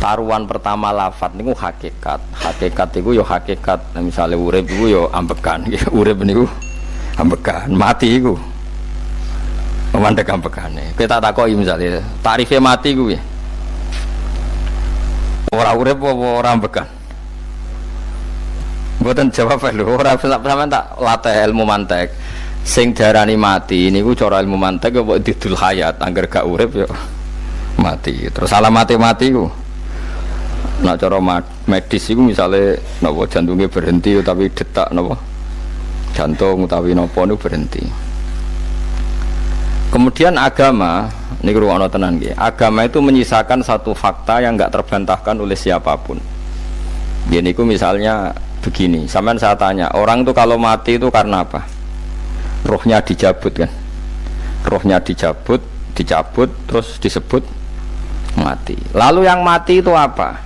taruhan pertama lafadz niku hakikat. Hakikat iku yo hakikat. Nah, misale urip iku yo ambekan. Urip niku ambekan, mati iku mandek ambekane. Kowe tak takoki misale tarife mati ku piye? Ora urip apa ora ambekan? Mboten jawab lho, ora sampean tak latih ilmu mantek. Sing diarani mati niku cara ilmu mantek kok didul hayat, angger gak urip yo mati. Terus alamate mati ku nek cara medis iku misale napa jantunge berhenti utawi detak napa jantung utawi napa niku berhenti. Kemudian agama niku ruwono tenan nggih. Agama itu menyisakan satu fakta yang enggak terbantahkan oleh siapapun. Nggih niku misalnya begini, sampean saya tanya, orang itu kalau mati itu karena apa? Rohnya dicabut kan? Rohnya dicabut, terus disebut mati. Lalu yang mati itu apa?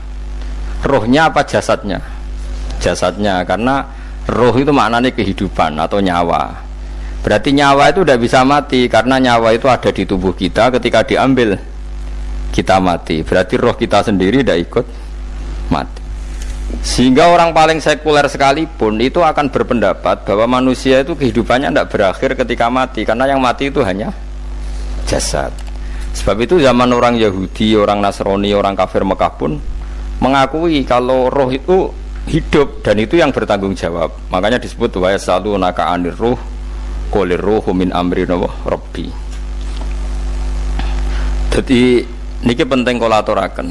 Rohnya apa jasadnya? Jasadnya, karena roh itu maknanya kehidupan atau nyawa. Berarti nyawa itu tidak bisa mati, karena nyawa itu ada di tubuh kita, ketika diambil kita mati. Berarti roh kita sendiri tidak ikut mati. Sehingga orang paling sekuler sekalipun itu akan berpendapat bahwa manusia itu kehidupannya tidak berakhir ketika mati, karena yang mati itu hanya jasad. Sebab itu zaman orang Yahudi, orang Nasrani, orang kafir Mekah pun mengakui kalau roh itu hidup dan itu yang bertanggung jawab. Makanya disebut wa yasalunaka anir ruh qolir ruhu min amri rabbi. Jadi niki penting kula aturaken.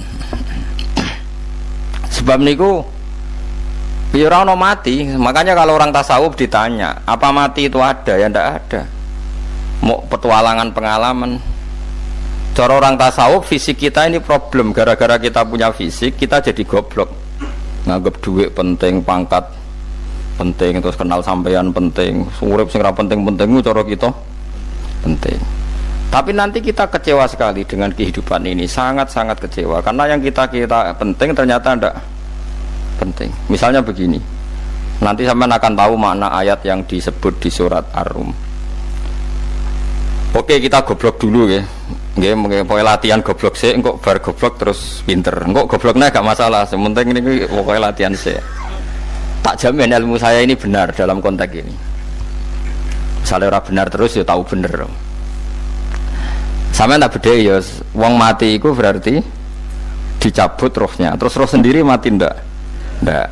Sebab niku ya ora ono mati. Makanya kalau orang tasawuf ditanya, apa mati itu ada? Ya ndak ada. Mau petualangan pengalaman. Cara orang tasawuf fisik kita ini problem, gara-gara kita punya fisik kita jadi goblok. Nganggep duit penting, pangkat penting, terus kenal sampean penting, urip sing ora penting-penting cara kita penting. Tapi nanti kita kecewa sekali dengan kehidupan ini, sangat-sangat kecewa karena yang kita penting ternyata ndak penting. Misalnya begini, nanti sampean akan tahu makna ayat yang disebut di surat Ar-Rum. Oke, kita goblok dulu ya. Nggih, pokoke latihan goblok sik, engko bar goblok terus pinter. Engko gobloknya gak masalah, sementing ini pokoke latihan sik. Tak jamin ilmu saya ini benar dalam konteks ini. Misalnya ora benar terus ya tahu bener. Sampeyan tak bedhe ya, wong mati iku berarti dicabut rohnya. Terus roh sendiri mati ndak? Ndak.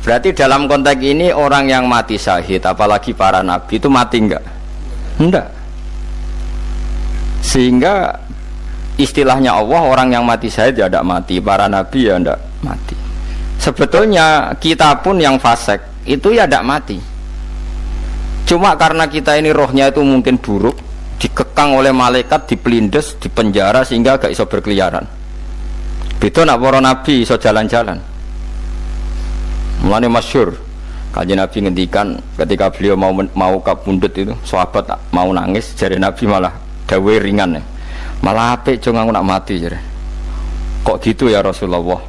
Berarti dalam konteks ini orang yang mati syahid, apalagi para nabi itu mati enggak? Enggak. Sehingga istilahnya Allah, orang yang mati syahid ya tidak mati, para nabi ya tidak mati. Sebetulnya kita pun yang fasik itu ya tidak mati. Cuma karena kita ini rohnya itu mungkin buruk, dikekang oleh malaikat, dipelindes, dipenjara sehingga gak iso berkeliaran. Beda nak para nabi iso jalan-jalan. Mulane masyhur Kanjeng Nabi ngendikan ketika beliau mau kabundut itu, sahabat mau nangis, jare Nabi malah dawe ringan ya. Malah apik jong aku nak mati jare. Kok gitu ya Rasulullah?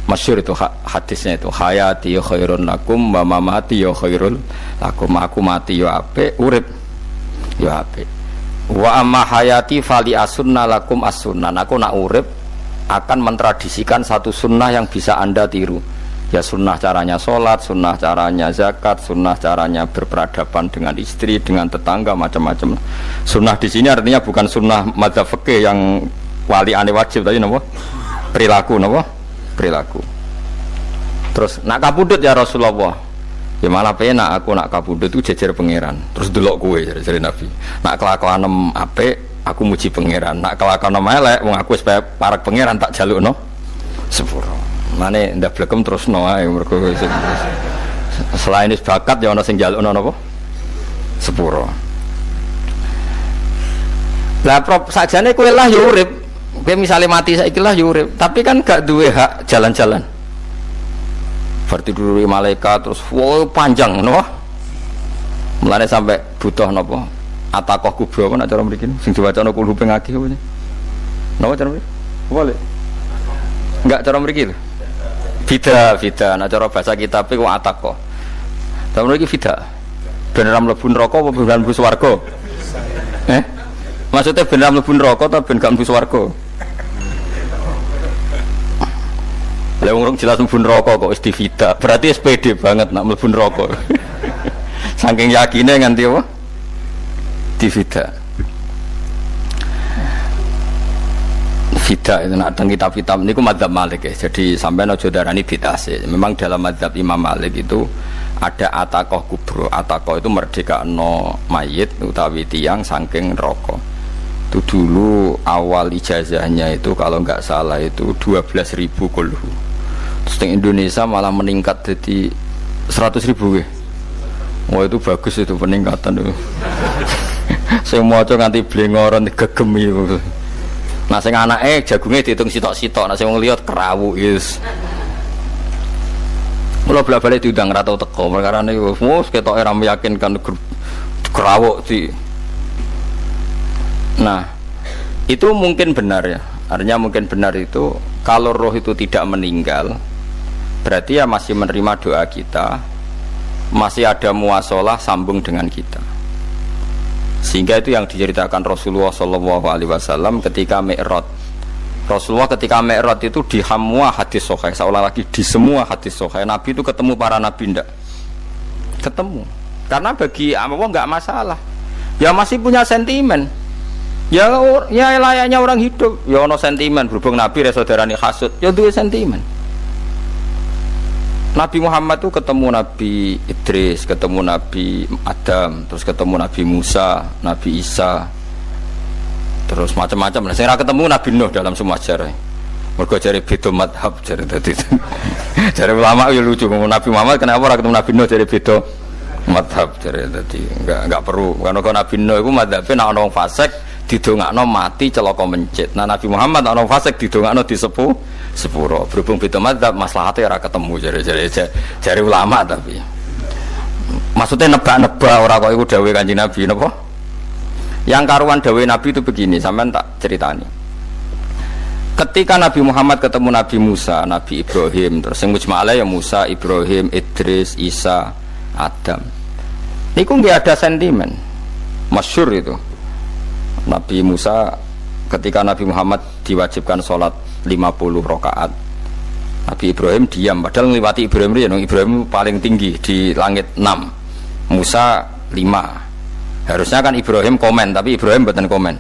Masyhur itu hadisnya itu, hayati khairun lakum wa mamati ya khairul lakum. Aku mati ya apik, urip ya apik. Wa amma hayati fali asunna lakum as-sunnah. Aku nak urip akan mentradisikan satu sunnah yang bisa Anda tiru. Ya sunnah caranya sholat, sunnah caranya zakat, sunnah caranya berperadaban dengan istri, dengan tetangga, macam-macam. Sunnah di sini artinya bukan sunnah madzhab fikih yang wali ane wajib tadi, napa? Perilaku, napa? Perilaku. Terus nak kabudut ya Rasulullah. Ya malah penak aku nak kabudut itu jejer pangeran. Terus delok kowe jare Nabi. Nak kelakuanem apik, aku muji pangeran. Nak kelakuanem elek, wong aku wis parek pangeran tak jalukno sepuro. Mane ndak blekem terus no ae mergo selain is bakat ya ana sing njalukno napa sepuro. Lah prop sakjane kowe lah ya urip. Kowe misale mati saiki lah ya urip, tapi kan gak duwe hak jalan-jalan. Berarti dulu malaikat terus wow panjang no. Mulane sampai butuh napa? Atakoh kubro apa nak cara mriki sing diwacana kulo ping akeh apa. Napa cara mriki? Boleh. Enggak cara mriki lho. Fida, nah cara bahasa kitab itu atako. Tapi lagi fida. Beneran mlebu neraka apa beneran mlebu swarga? Maksudnya beneran mlebu neraka atau beneran mlebu swarga? Lah wong jelas mlebu neraka kok wis divida. Berarti SPD banget nak mlebu neraka. Saking yakine nganti apa? Divida. Vida itu nak teng kitab-kitab niku madzhab Malik ya. Jadi sampean aja darani bid'ah sih. Memang dalam madzhab Imam Malik itu ada ataqah kubro. Ataqah itu merdekakno mayit utawi tiyang saking neraka. Itu dulu awal ijazahnya itu kalau nggak salah itu 12.000 kulhu. Terus di Indonesia malah meningkat jadi 100.000 ya. Wah itu bagus itu peningkatan itu. Saya mau coba nganti blengoran gegemi itu. Nah sing anake jagunge diitung sitok-sitok, nah sing wong liya kerawu wis. Mula bla-bale diundang ra tau teko, perkara niku wis ketoke ra meyakinkan kerawuk di. Nah, itu mungkin benar ya. Artinya mungkin benar itu kalau roh itu tidak meninggal, berarti ya masih menerima doa kita, masih ada muasalah sambung dengan kita. Sehingga itu yang diceritakan Rasulullah SAW ketika Mi'raj. Rasulullah ketika Mi'raj itu di semua hadis sahih, seolah lagi di semua hadis sahih Nabi itu ketemu para nabi ndak? Ketemu. Karena bagi Allah nggak masalah. Ya masih punya sentimen. Ya layaknya orang hidup. Ya ono sentimen berhubung Nabi saudarane hasud. Ya duwe sentimen. Nabi Muhammad itu ketemu Nabi Idris, ketemu Nabi Adam, terus ketemu Nabi Musa, Nabi Isa, terus macam-macam. Nah, saya ketemu Nabi Nuh dalam semua sejarah. Mergo jare beda madhab jare tadi. Jare ulama ya lucu ngomong Nabi Muhammad kenapa ora ketemu Nabi Nuh jare beda madhab jare tadi. Enggak perlu. Karena Nabi Nuh iku madhabe nek ana wong fasik didongakno mati celaka mencit. Nah Nabi Muhammad ana fasik didongakno sepuro. Berhubung beda madzhab maslahatnya ora ketemu jare ulama tapi. Maksudnya nebak-nebak ora kok iku dawuhe Kanjeng Nabi napa? Yang karuan dawuhe Nabi itu begini, sampean tak ceritani. Ketika Nabi Muhammad ketemu Nabi Musa, Nabi Ibrahim, terus sing mujma'ala ya Musa, Ibrahim, Idris, Isa, Adam. Niku nggih ada sentimen. Masyhur itu. Nabi Musa ketika Nabi Muhammad diwajibkan sholat 50 rakaat, Nabi Ibrahim diam padahal ngliwati Ibrahim paling tinggi di langit 6, Musa 5. Harusnya kan Ibrahim komen tapi Ibrahim mboten komen.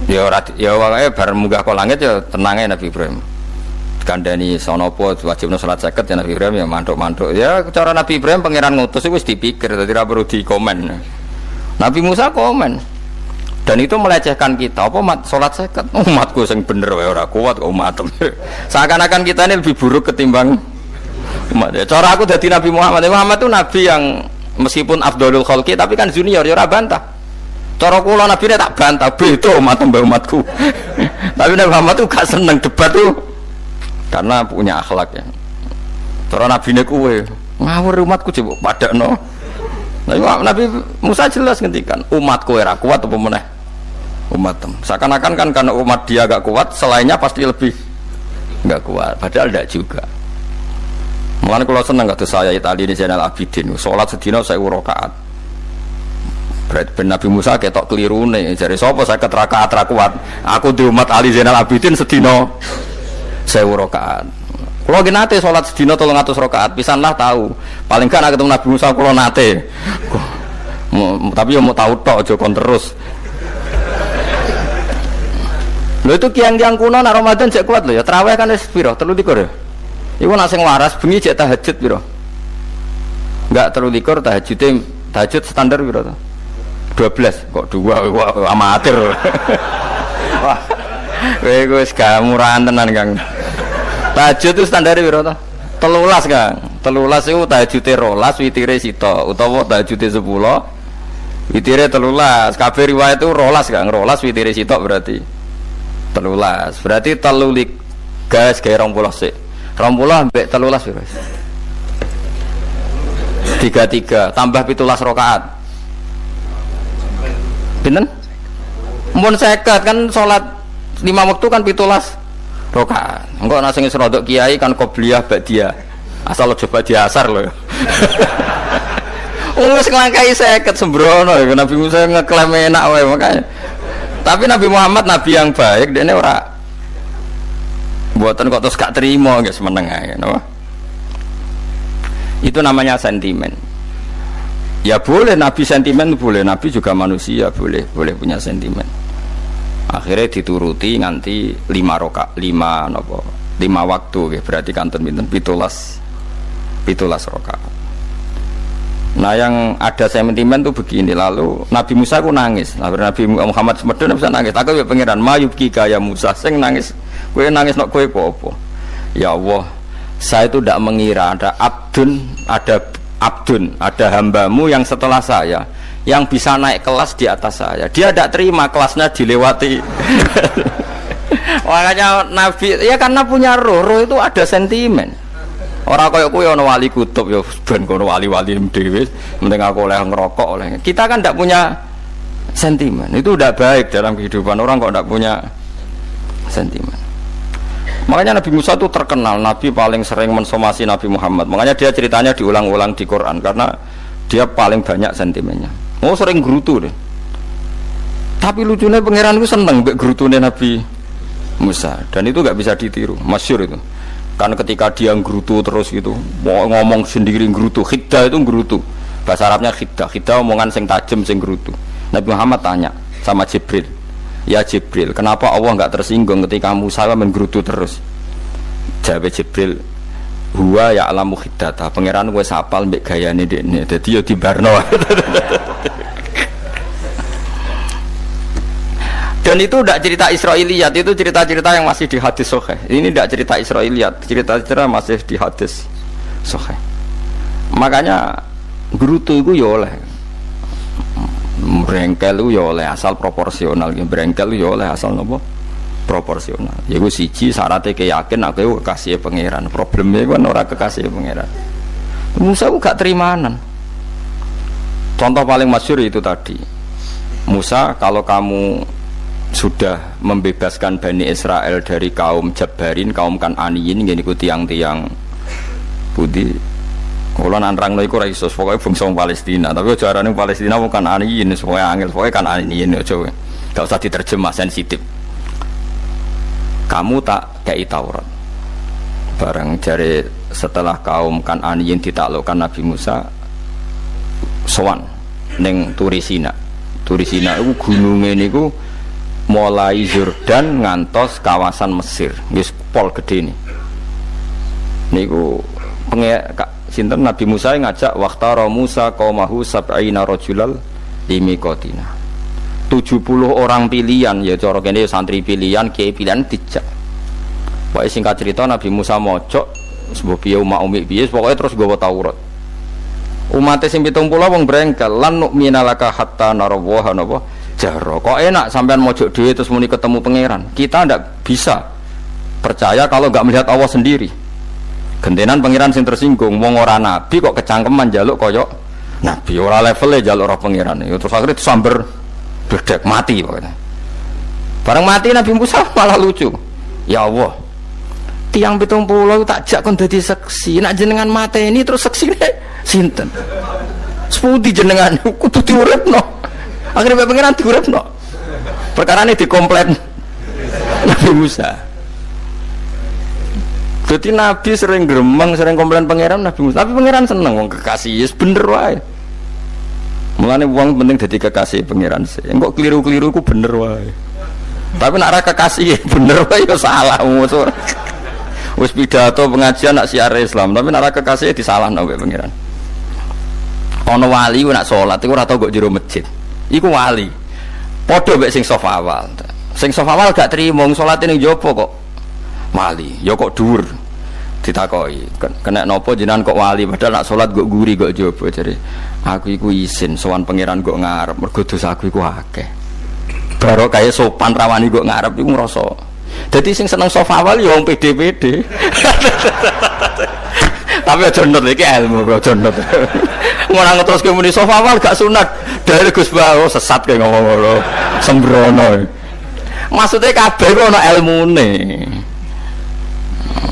Ya wae bar munggah ke langit ya tenange Nabi Ibrahim. Kandhani sonopo wajibna salat 50 ya Nabi Ibrahim ya mantuk-mantuk. Ya cara Nabi Ibrahim pangeran ngutus wis dipikir dadi ora perlu dikomen. Nabi Musa komen. Dan itu melecehkan kita. Apa salat 50? Umatku sing bener wae ora kuat kok umatem. Seakan-akan kita ini lebih buruk ketimbang umat. Ya, cara aku dadi Nabi Muhammad. Muhammad itu nabi yang meskipun afdhalul khalqi tapi kan junior ya ora bantah. Cara kula nabine tak bantah beda umat mbak umatku. Tapi Nabi Muhammad itu gak seneng debat tuh karena punya akhlak ya. Cara nabine kuwe ngawur umatku coba padakno. Nabi Musa jelas ngendikan umatku ora kuat apa meneh umat. Seakan-akan kan karena umat dia agak kuat, selainnya pasti lebih enggak kuat. Padahal tidak juga. Mulane kalau seneng kata saya Itali ini Zainal Abidin, sholat sedina 1000 rakaat. Berarti ben Nabi Musa ketok kelirune. Jare sapa 50 rakaat ra kuat? Aku di umat Ali Zainal Abidin sedina 1000 rakaat. Kalau nggih nate sholat sedina 300 rakaat, pisanlah tahu. Paling kan ketemu Nabi Musa kula nate. Tapi ya mau tahu tok aja kon terus. Lho itu kiang-kiang kuno nak Ramadan cek kuat lho ya. Tarawih kan wis piro? 33 ya. Iku nak sing waras bengi cek tahajud piro? Enggak 33 tahajud standar piro to? 12 kok 2 amatir. Wah. Kowe wis gak murahan tenan Kang. Tahajud itu standar piro to? 13 Kang. 13 iku tahajude 12 witire sito utawa tahajude 10 witire 13. Kabeh riwayat itu 12 Kang. 12 witire sitok berarti 13. Berarti 3 gas gawe 20 sik. 20 ambek 13 piro? 33 tambah 17 rakaat. Pinten? Mun 50 kan salat 5 waktu kan 17 rakaat. Engko ana sing rodok kiai kan qobliyah ba'diyah. Asal coba diasar lho. Wis nglangkai 50 sembrono ya Nabi Musa ngeklaim enak wae makanya. Tapi Nabi Muhammad nabi yang baik dene ora Mboten kok terus gak terima nggih semeneng ae napa. Itu namanya sentimen. Ya boleh Nabi sentimen, boleh Nabi juga manusia, boleh punya sentimen. Akhirnya dituruti nganti 5 waktu nggih, berarti kanten pinten 17 rakaat. Nah yang ada sentimen tuh begini, lalu Nabi Musa ku nangis. Nabi Muhammad semedon bisa nangis. Aku ya pangeran mayubki kaya Musa sing nangis. Kowe nangis nok kowe apa? Ya Allah, saya itu tidak mengira ada hambamu yang setelah saya yang bisa naik kelas di atas saya. Dia tidak terima kelasnya dilewati. Makanya Nabi ya karena punya roh itu ada sentimen. Orang kaya kowe ana wali kutub ya ben kono wali-wali dhewe, penting aku oleh ngerokok oleh. Kita kan tidak punya sentimen. Itu udah baik dalam kehidupan orang kok tidak punya sentimen. Makanya Nabi Musa itu terkenal Nabi paling sering mensomasi Nabi Muhammad. Makanya dia ceritanya diulang-ulang di Quran karena dia paling banyak sentimennya. Oh sering gerutu deh. Tapi lucunya pangeran itu seneng mbek gerutune Nabi Musa dan itu nggak bisa ditiru, masyhur itu. Kan ketika dia nggerutu terus gitu, ngomong sendiri nggerutu, khiddah itu nggerutu. Bahasa Arabnya khiddah omongan sing tajem sing nggerutu. Nabi Muhammad tanya sama Jibril, "Ya Jibril, kenapa Allah enggak tersinggung ketika Musa menggerutu terus?" Jawab Jibril, "Huwa ya'lamu khiddata." Pangeran wis hafal mbek gayane dekne. Dadi ya dibarno. Dan itu tidak cerita Israiliyat, itu cerita-cerita yang masih di hadis sahih. Ini tidak cerita Israiliyat, cerita-cerita masih di hadis sahih. Makanya gerutu itu ya oleh, brengkel itu ya oleh asal proporsional, brengkel itu ya oleh asal nopo proporsional. Ya gue siji syaratnya keyakin aku kekasih pangeran. Problemnya kan orang kekasih pangeran. Musa itu gak terimanan. Contoh paling masyhur itu tadi. Musa, kalau kamu sudah membebaskan Bani Israel dari kaum Jabbarin, kaum Kan'aniyin, gini ku tiang-tiang budi. Kalau nanrang iku ora iso, pokoknya bangsa Palestina. Tapi ajaran Palestina bukan Kan'aniyin, pokoknya angel, pokoknya Kan'aniyin aja. Gak usah diterjemah sensitif. Kamu tak kei Taurat. Bareng jare setelah kaum Kan'aniyin ditaklukkan Nabi Musa, sowan ning Turisina. Turisina itu gunungnya niku mulai Yordan ngantos kawasan Mesir, wis pol gede nih. Niku sinten Nabi Musa ngajak waqtara Musa qaumahu sab'ina rajulal limiqatina. 70 orang pilihan ya cara kene santri pilihan, kiai pilihan dijak. Pokoke singkat cerita Nabi Musa mojok sebab piye umat umik piye pokoke terus nggawa Taurat. Umat sing 70 wong brengkel lan nu'minalaka hatta narawaha napa jaro. Kok enak sampean mojok dhewe terus muni ketemu pangeran. Kita ndak bisa percaya kalau nggak melihat Allah sendiri. Gentenan pangeran sing tersinggung, wong ora nabi kok kecangkeman njaluk koyok nabi, ora levele njaluk roh pangeran. Terus akhirnya disamber bledek mati pokoknya. Bareng mati Nabi Musa malah lucu. Ya Allah, tiang 70 tak jak kon dadi seksi. Nek jenengan mateni terus seksine sinten? Sepundi jenengan kudu diuripno. Akhirnya pangeran diuripno. Perkarane dikomplain Nabi Musa. Jadi Nabi sering gremeng, sering komplain pangeran Nabi Musa. Tapi pangeran seneng wong kekasih, yes bener wae. Mulane wong penting dadi kekasih pangeran sih. Engko keliru-keliru ku bener wae. Tapi nek ora kekasih bener wae ya salah musuh. Wis pidato pengajian nak siar Islam, tapi nek ora kekasih disalahno mbek pangeran. Ana wali ku nak salat iku ora tau kok jero masjid. Iku wali. Padha mek sing saf awal. Sing saf awal gak trimo salate ning jopo kok wali. Ya kok dhuwur. Ditakoki, kena napa jenengan kok wali padahal nak salat kok guri kok jopo jare. Aku iku isin sowan pangeran kok ngarep mergo dosa aku iku akeh. Baro kaya sopan rawani kok ngarep iku ngrasa. Dadi sing seneng saf awal ya wong pede-pede. Tapi aja nut iki ilmu kok aja nut. Ora ngeteruske muni saf awal gak sunat. Dari Gus Bawo sesat kayak ngomong ngono. Sembrono. Maksudnya kabeh kok ana ilmune.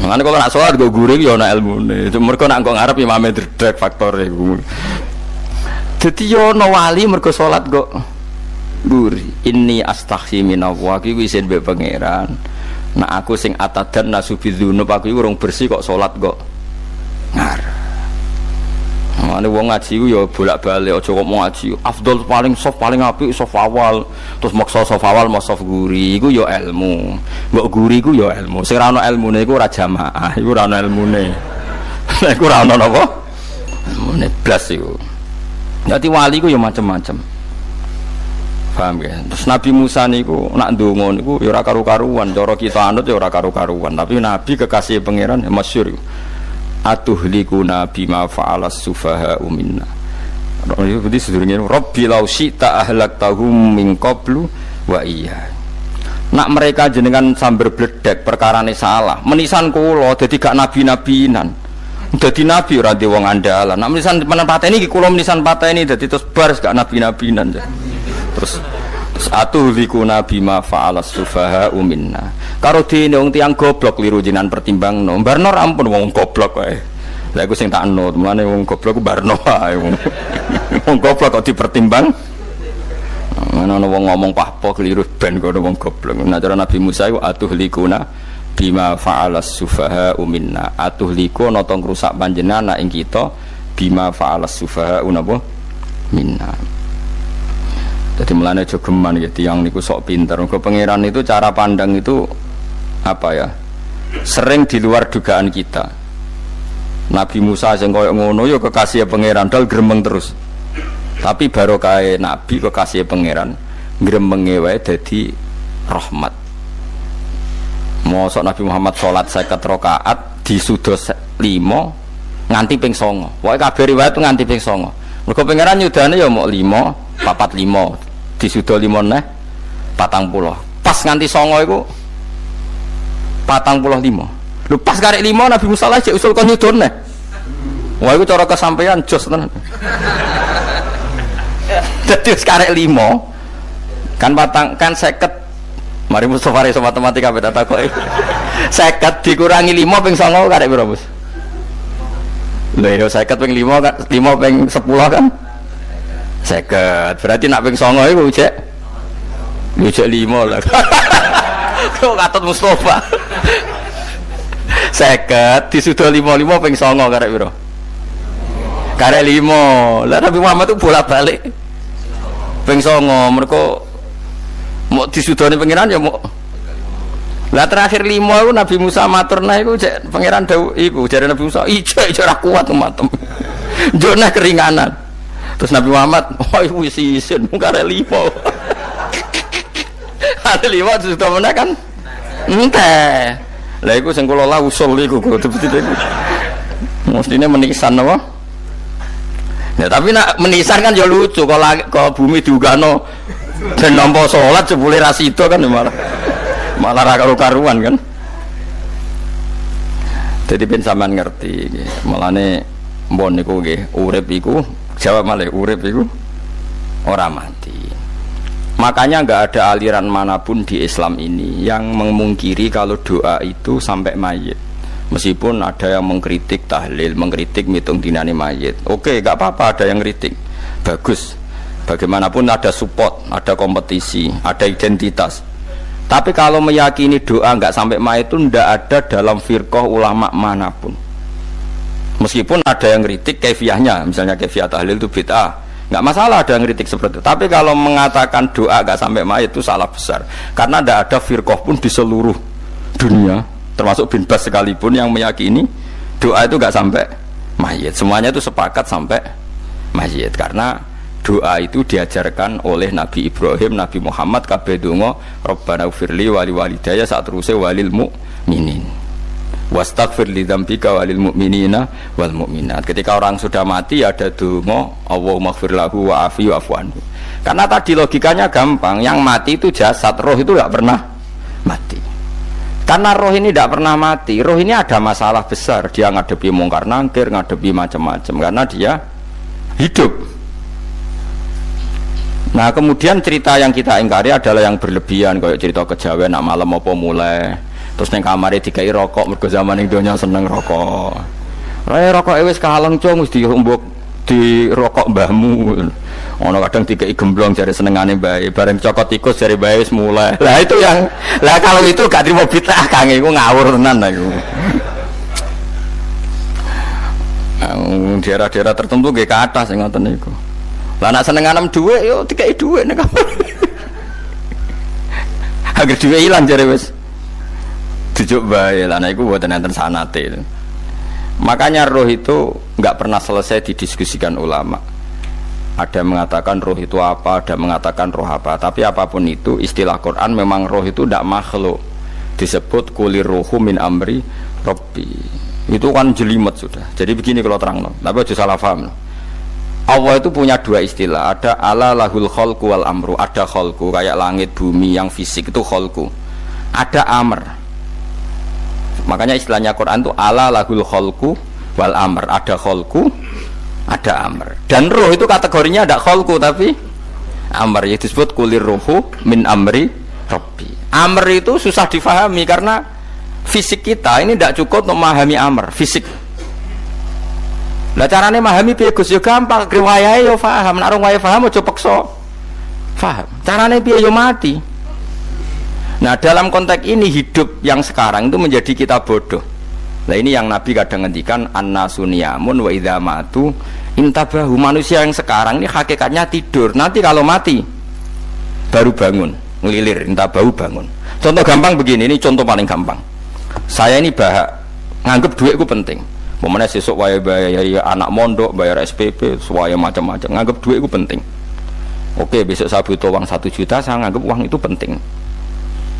Lan kalau nak sholat gue guring ya ana ilmune. Mergo nak kok ngarep imame dredeg faktore iku. Dadi yo ana wali mergo sholat kok guri. Inni astaghfi minallah iki isin mbek pangeran. Nak aku sing atadan nasubidzunub aku urung bersih kok salat kok ngarep. Ane wong ngaji ku ya bolak-balik aja kok mau ngaji. Afdol paling soft paling apik soft awal. Terus maksa soft awal mau soft guri iku ya ilmu. Mbok guri ku ya ilmu. Sing ora ana ilmune iku ora jamaah, iku ora ana ilmune. Lah iku ora ana napa? Ilmune blas iku. Dadi wali ku ya macam-macam. Paham ya? Terus Nabi Musa niku nak ndonga niku ya ora karu-karuan, cara kita anut ya ora karu-karuan, tapi Nabi kekasih pangeran ya masyhur. Atuhlikuna bima fa'alas sufaha minna. Jadi sedurunge Rabbi law syi'ta ahlaktahum min qablu wa iya. Nak mereka jenengan sambar bledek perkarane salah, menisan kula dadi gak nabi-nabinan. Dadi nabi ora di wong andalan. Nak menisan pateni iki kula menisan pateni dadi terus bar gak nabi-nabinan. Terus atuhlikuna bima fa'alas sufaha minna. Karo dene wong tiyang goblok liru jinan pertimbangno. Barno ampun wong goblok wae. Lah iku sing tak anut, mulane wong goblok ku barno wae wong. Wong goblok kok dipertimbang. Ana wong ngomong pahpo keliru ben kono wong goblok. Nah cara Nabi Musa iku atuhlikuna bima fa'alas sufaha minna. Atuhliku ana tong rusak panjenengan ing kita bima fa'alas sufaha napa minna. Jadi mulane aja geman ya tiyang niku sok pinter. Mergo pangeran itu cara pandang itu apa ya? Sering di luar dugaan kita. Nabi Musa sing koyo ngono ya kekasih pangeran dal gremeng terus. Tapi barokah Nabi kekasih pangeran gremenge wae dadi rahmat. Mosok Nabi Muhammad salat 50 rakaat disudos 5 nganti ping 9. Pokoke kabeh riwayat nganti ping 9. Mergo pangeran nyudane ya mok 5 4-5 disudo 5 neh 40 pas nganti 9 iku 45 lho pas karek 5 Nabi Musa lagi usul kon nyudon neh wah iku cara kesampaian jos tenan dadi wis karek 5 kan kan 50 mari Mustofa iso matematika beda takoki 50 dikurangi 5 ping 9 karek piro Bos lho yo 50 ping 5 kan 5 ping 10 kan 50 berarti nak ping 9 iku cek 5 lah. Kok katut Mustofa. 50 disudo 5 ping 9 karek piro? Karek 5. Lah Nabi Muhammad itu bolak-balik. Ping 9 mergo mau disudone pangeran ya mau. Lah terakhir 5 iku Nabi Musa matur nah iku cek pangeran dawuh iku jare Nabi Musa ijo ora kuat matem. Jone keringanan. Terus Nabi Muhammad, oh wis isin karek 5. Ada 5 sudah mana kan? Enteh. Lah iku sing kula la usul iku betul-betul iku. Mestine menisan apa? Ya tapi nak menisan kan ya lucu kalau bumi diugano dan nampa salat jebule ra sida kan malah ra karo-karuan kan. Jadi ben sampean ngerti nggih. Mulane mbon niku nggih urip iku jawab malih urip itu orang mati. Makanya nggak ada aliran manapun di Islam ini yang memungkiri kalau doa itu sampai mayit. Meskipun ada yang mengkritik tahlil, mengkritik mitung dinani mayit. Oke, nggak apa-apa ada yang kritik. Bagus. Bagaimanapun ada support, ada kompetisi, ada identitas. Tapi kalau meyakini doa nggak sampai mayit itu nggak ada dalam firqah ulama manapun. Meskipun ada yang kritik kefiahnya, misalnya kefiah tahlil itu bid'ah, nggak masalah ada yang kritik seperti itu. Tapi kalau mengatakan doa nggak sampai mayit itu salah besar, karena tidak ada firqah pun di seluruh dunia, termasuk bin Bas sekalipun yang meyakini doa itu nggak sampai mayit. Semuanya itu sepakat sampai mayit, karena doa itu diajarkan oleh Nabi Ibrahim, Nabi Muhammad, kabeh donga Rabbana ufirli wali walidayya saat teruse walil mu'minin. Wastaghfir li dzambika walil mu'minina wal mu'minat. Ketika orang sudah mati ada donga Allahumma ighfir lahu wa afi wa'fu anhu. Karena tadi logikanya gampang, yang mati itu jasad, roh itu tidak pernah mati. Karena roh ini tidak pernah mati, roh ini ada masalah besar, dia ngadepi mungkar nangkir, ngadepi macam-macam karena dia hidup. Nah kemudian cerita yang kita ingkari adalah yang berlebihan, kayak cerita kejawen nak malam apa mulai terus neng kamare dikai rokok, mergo zaman ning donya seneng rokok. Rokok wis kaleng cung wis diumbuk di rokok mbahmu. Ono kadang dikei gemblong jare senengane bae, bareng cokot tikus jare bae wis mulai. Lah itu yang kalau itu gak trimo bid'ah Kang iku ngawur tenan aku. Daerah-daerah tertentu nggih kathah sing ngoten niku. Lah nek senenganem dhuwit yo dikei dhuwit nek agar dhuwit ilang jare wis dijuk bae. Lah nek iku mboten enten sanate. Makanya roh itu nggak pernah selesai didiskusikan ulama. Ada mengatakan roh itu apa, ada mengatakan roh apa. Tapi apapun itu, istilah Quran memang roh itu tidak makhluk. Disebut kulir rohu min amri robbi. Itu kan jelimet sudah. Jadi begini kalau terang, tapi aja salah paham. Allah itu punya dua istilah. Ada ala lahul kholku wal amru. Ada kholku kayak langit bumi yang fisik itu kholku. Ada amr. Makanya istilahnya Quran itu ala lahul kholku wal amr. Ada kholku, ada amr. Dan roh itu kategorinya ada kholku tapi amr, yaitu disebut kulir rohu min amri rabbi. Amr itu susah difahami karena fisik kita ini tidak cukup untuk memahami amr fisik. Lah carane memahami piye Gus yo gampang, riwayahe yo paham, nek ora paham aja peksa paham. Carane piye yo mati. Nah dalam konteks ini hidup yang sekarang itu menjadi kita bodoh. Nah ini yang Nabi kadang ngendikan an-nasu niyamun wa idza matu intabahu. Manusia yang sekarang ini hakikatnya tidur. Nanti kalau mati baru bangun, ngelilir, intabahu bangun. Contoh gampang begini, ini contoh paling gampang. Saya ini nganggep duit itu penting. Momennya sesuk wae bayar anak mondok, bayar SPP, semuanya macam-macam. Nganggep duit itu penting. Oke, besok saya butuh uang 1 juta, saya nganggep uang itu penting.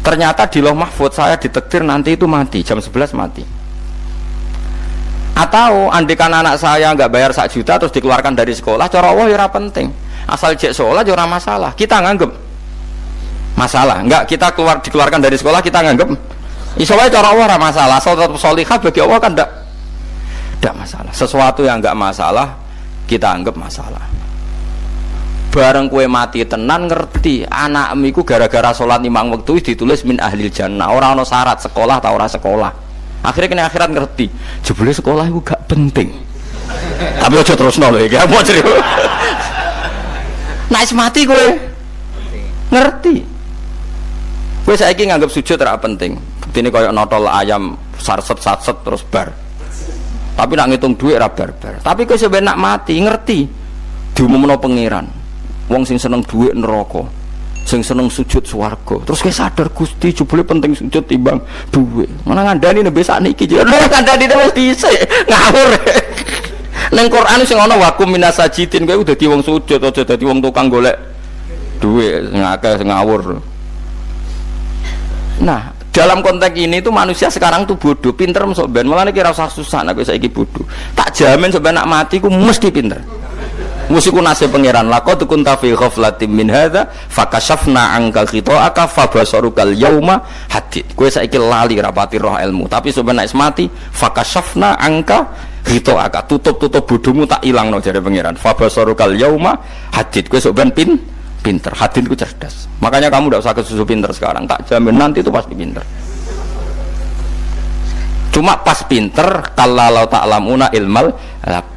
Ternyata di Lauh Mahfud saya ditakdir nanti itu mati, jam 11 mati. Atau andikan anak saya nggak bayar 1 juta terus dikeluarkan dari sekolah, cara Allah ya penting. Asal jek sekolah ya masalah. Kita nganggep masalah. Enggak, kita dikeluarkan dari sekolah kita nganggep iso wae cara Allah masalah. Asal tetap sholihah bagi Allah kan enggak masalah. Sesuatu yang enggak masalah kita anggap masalah. Bareng kue mati tenan ngerti anakmu iku gara-gara sholat 5 waktu ditulis min ahlil jannah. Orang ono syarat sekolah atau ora sekolah. Akhirnya kena akhirat ngerti. Jebule sekolah itu gak penting. Tapi aja terusno lho iki. Mau cerita. Nek mati kowe ngerti. Kowe saiki nganggep sujud ora penting. Buktine koyo notol ayam sarset-sarset terus bar. Tapi nak ngitung duit ora bar-bar. Tapi kowe sampe nak mati ngerti diumumno pangeran. Wong sing seneng duit neraka, sing seneng sujud swarga. Terus kowe sadar Gusti jebule penting sujud timbang duit. Mana ngandani nembe sakniki jare ngandani wis dhisik ngawur. Ning Quran sing ana wakum minasajidin kowe dadi wong sujud aja dadi wong tukang golek duit ngakeh ngawur. Nah, dalam konteks ini tuh manusia sekarang tuh bodoh, pinter sok ben. Mulane kira usah susah nek saiki bodoh. Tak jamin sampe nak mati ku mesti pinter. Musiku nasib pangeran laqad kunta fi ghaflatin min hadza fakashafna anka khita'aka fabasarukal yauma hadid. Kowe saiki lali rapati roh ilmu, tapi sebenarnya mati fakashafna anka khita'aka, tutup bodohmu tak ilangno jare pangeran. Fabasarukal yauma hadid. Kowe sok ben pinter. Hadid ku cerdas. Makanya kamu tidak usah kesusu pinter sekarang, tak jamin nanti itu pasti pinter. Cuma pas pinter kalau ta'lamuna ilmal,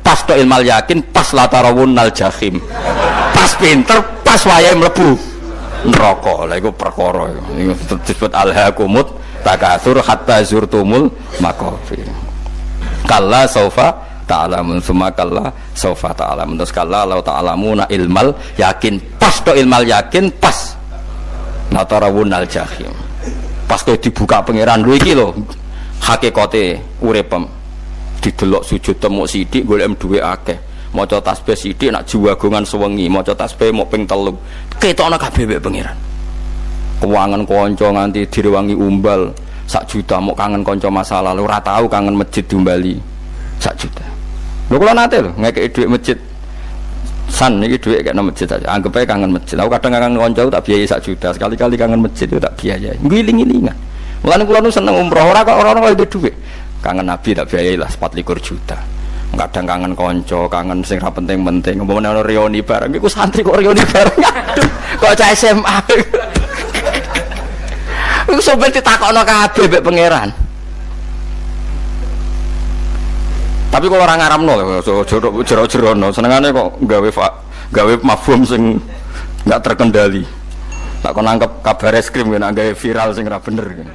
pas to ilmal yakin, pas latarawunnal jahim. Pas pinter, pas wayahe mlebu neraka. Lha iku perkara iku disebut alhaqumut takatsur hatta zurtumul maqabir. Kalla saufa ta'lamun, summa kalla saufa ta'lamun. Terus kalla law ta'lamuna ilmal yakin, pas to ilmal yakin, pas latarawunnal jahim. Pas to dibuka pangeran lho iki lho hakikate uripem, didelok sujud temuk sithik golek duwe akeh, maca tasbih sithik nak jiwagongan sewengi, maca tasbih mok ping 3 ketokno kabeh mek pangeran. Keuangan kanca nganti direwangi umbal 1 juta, mok kangen kanca masa lalu ora tau kangen masjid diumbali 1 juta. Lho kula nate lho ngekeki dhuwit masjid san iki dhuwit kek nang masjid aja, anggap ae kangen masjid. Aku kadang kangen kanca tak biayai 1 juta, sekali-kali kangen masjid itu tak biayai, ngiling-ngilingan. Mulane kula nu seneng umroh ora kok ora kok duwe. Kangen Nabi tak biayai lah 24 juta. Kadang kangen kanca, kangen sing ra penting-penting. Umpamane ana reuni bareng iku santri kok reuni bareng. Aduh, kok cah SMA. Iku sampe ditakokno kabeh mbek pangeran. Tapi kalau orang ngaramno lho, so jero-jerono, senengane kok gawe mafhum sing nggak terkendali. Tak kon nangkep kabar es krim kan gawe viral sing ora bener kan.